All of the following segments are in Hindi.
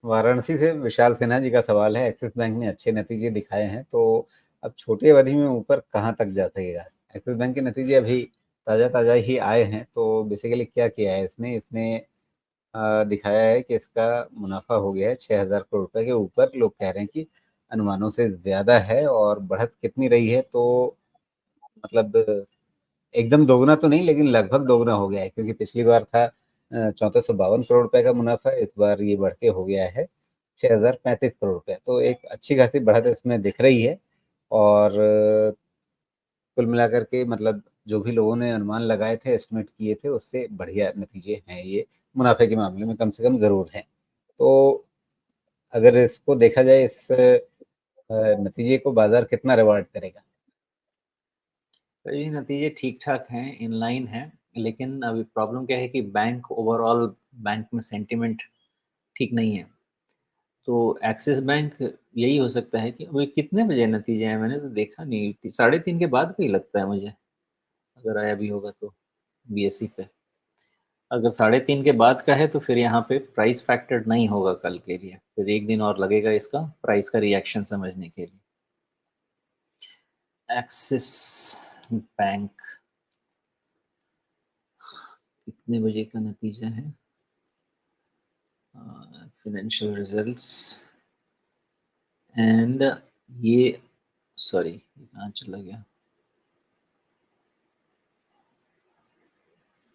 वाराणसी से विशाल सिन्हा जी का सवाल है, एक्सिस बैंक ने अच्छे नतीजे दिखाए हैं, तो अब छोटी अवधि में ऊपर कहाँ तक जा सकेगा? एक्सिस बैंक के नतीजे अभी ताज़ा-ताज़ा ही आए हैं, तो बेसिकली क्या किया है इसने? इसने दिखाया है कि इसका मुनाफ़ा हो गया है 6,000 करोड़ रुपए के ऊपर। लोग कह रहे हैं कि अनुमानों से ज़्यादा है, और बढ़त कितनी रही है, तो मतलब एकदम दोगुना तो नहीं, लेकिन लगभग दोगुना हो गया है, क्योंकि पिछली बार था 1452 करोड़ रुपए का मुनाफा, इस बार ये बढ़ के हो गया है 6,035 करोड़ रुपए। तो एक अच्छी खासी बढ़त इसमें दिख रही है, और कुल मिलाकर के मतलब जो भी लोगों ने अनुमान लगाए थे, एस्टिमेट किए थे, उससे बढ़िया नतीजे हैं ये, मुनाफे के मामले में कम से कम ज़रूर हैं। तो अगर इसको देखा जाए, इस नतीजे को बाज़ार कितना रिवार्ड करेगा? तो ये नतीजे ठीक-ठाक हैं, इन लाइन हैं, लेकिन अभी प्रॉब्लम क्या है कि बैंक ओवरऑल बैंक में सेंटिमेंट ठीक नहीं है। तो एक्सिस बैंक यही हो सकता है कि अभी कितने बजे नतीजे आए? मैंने तो देखा नहीं, साढ़े 3 के बाद का ही लगता है मुझे, अगर आया भी होगा तो बीएसई पे। अगर साढ़े 3 के बाद का है तो फिर यहाँ पे प्राइस फैक्टर्ड नहीं होगा कल के लिए, फिर 1 दिन और लगेगा इसका प्राइस का रिएक्शन समझने के लिए। एक्सिस बैंक कितने बजे का नतीजा है? फाइनेंशियल रिजल्ट्स एंड ये सॉरी कहाँ चला गया?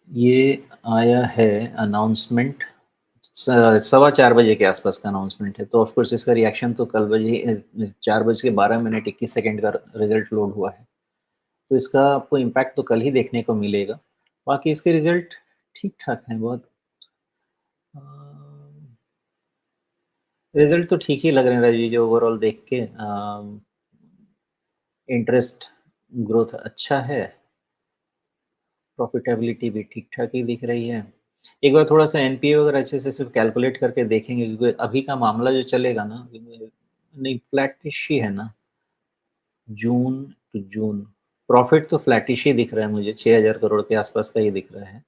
ये आया है अनाउंसमेंट 4:15 के आसपास का अनाउंसमेंट है, तो ऑफ कोर्स इसका रिएक्शन तो कल बजे 4:12 का रिजल्ट लोड हुआ है, तो इसका आपको इम्पैक्ट तो कल ही देखने को मिलेगा। बाकी इसके रिजल्ट ठीक-ठाक हैं बहुत। अ, रिजल्ट तो ठीक ही लग रहे हैं राजीव जी ओवरऑल देख के। इंटरेस्ट ग्रोथ अच्छा है, प्रॉफिटेबिलिटी भी ठीक-ठाक ही दिख रही है। एक बार थोड़ा-सा एनपीए वगैरह अच्छे से सिर्फ कैलकुलेट करके देखेंगे, क्योंकि अभी का मामला जो चलेगा ना, नहीं फ्लैटिश ही है ना, जून टू जून। प्रॉफिट तो फ्लैटिश ही दिख रहा है मुझे, 6,000 करोड़ के आसपास का ही दिख रहा है।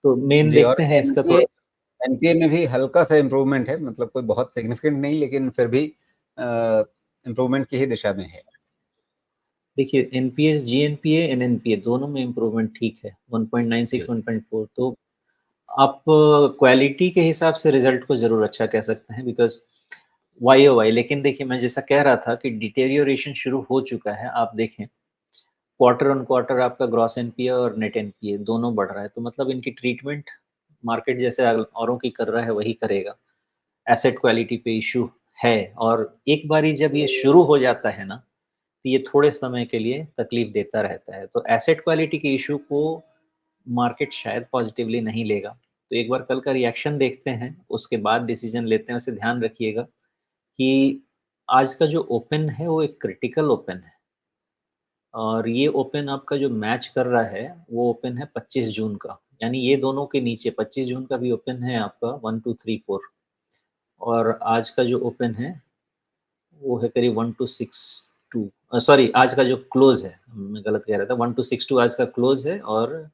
तो मेन जी, और देखते हैं इसका एनपीए थोड़ा। एनपीए में भी हल्का-सा इम्प्रूवमेंट है, मतलब कोई बहुत सिग्निफिकेंट नहीं, लेकिन फिर भी इम्प्रूवमेंट की ही दिशा में है। देखिए एनपीएस, जीएनपीए, एनएनपीए दोनों में इम्प्रूवमेंट ठीक है, 1.96, जी। 1.4। तो आप क्वालिटी के हिसाब से रिज़ल्ट को ज़रूर अच्छा कह सकते हैं, बिकॉज़ वाई-ओ-वाई। लेकिन देखिए मैं जैसा कह रहा था कि डिटेरियोरेशन शुरू हो चुका है। आप देखें क्वार्टर ऑन क्वार्टर आपका ग्रॉस एनपीए और नेट एनपीए दोनों बढ़ रहा है। तो मतलब इनकी ट्रीटमेंट मार्केट जैसे औरों की कर रहा है वही करेगा। एसेट क्वालिटी पे इश्यू है, और एक बारी जब ये शुरू हो जाता है ना, तो ये थोड़े समय के लिए तकलीफ देता रहता है। तो एसेट क्वालिटी के इश्यू को मार्केट शायद पॉजिटिवली नहीं लेगा। तो एक बार कल का रिएक्शन देखते हैं, उसके बाद डिसीजन लेते हैं। वैसे ध्यान रखिएगा कि आज का जो ओपन है वो एक क्रिटिकल ओपन है, और ये ओपन आपका जो मैच कर रहा है वो ओपन है 25 जून का। यानी ये दोनों के नीचे 25 जून का भी ओपन है आपका 1, 2, 3, 4, और आज का जो ओपन है वो है करीब 1262। सॉरी, आज का जो क्लोज़ है, मैं गलत कह रहा था, 1262 आज का क्लोज़ है, और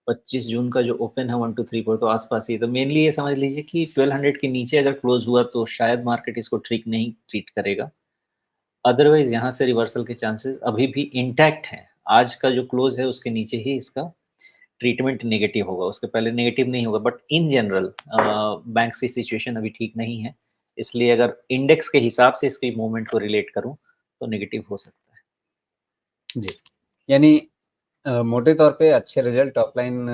25 जून का जो ओपन है 1, 2, 3, 4 तो आस-पास ही है। तो मेनली ये समझ लीजिए कि 1200 के नीचे अगर क्लोज़ हुआ तो शायद मार्केट इसको ठीक नहीं ट्रीट करेगा। अदरवाइज़ यहाँ से रिवर्सल के चांसेस अभी भी इंटैक्ट हैं। आज का जो क्लोज़ है उसके नीचे ही इसका ट्रीटमेंट नेगेटिव होगा, उसके पहले नेगेटिव नहीं होगा। बट इन जनरल बैंक्स की सिचुएशन अभी ठीक नहीं है। इसलिए अगर इंडेक्स के हिसाब से इसकी मूवमेंट को रिलेट करूँ, तो नेगेटिव हो सकता है। जी। यानी मोटे तौर पे अच्छे result, top line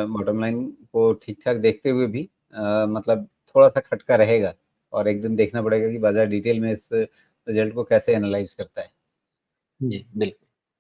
bottom line को ठीक-ठाक देखते हुए भी मतलब थोड़ा-सा खटका रहेगा, और एक दिन देखना पड़ेगा कि बाज़ार डिटेल में इस रिज़ल्ट को कैसे एनालाइज़ करता है। जी, बिल्कुल।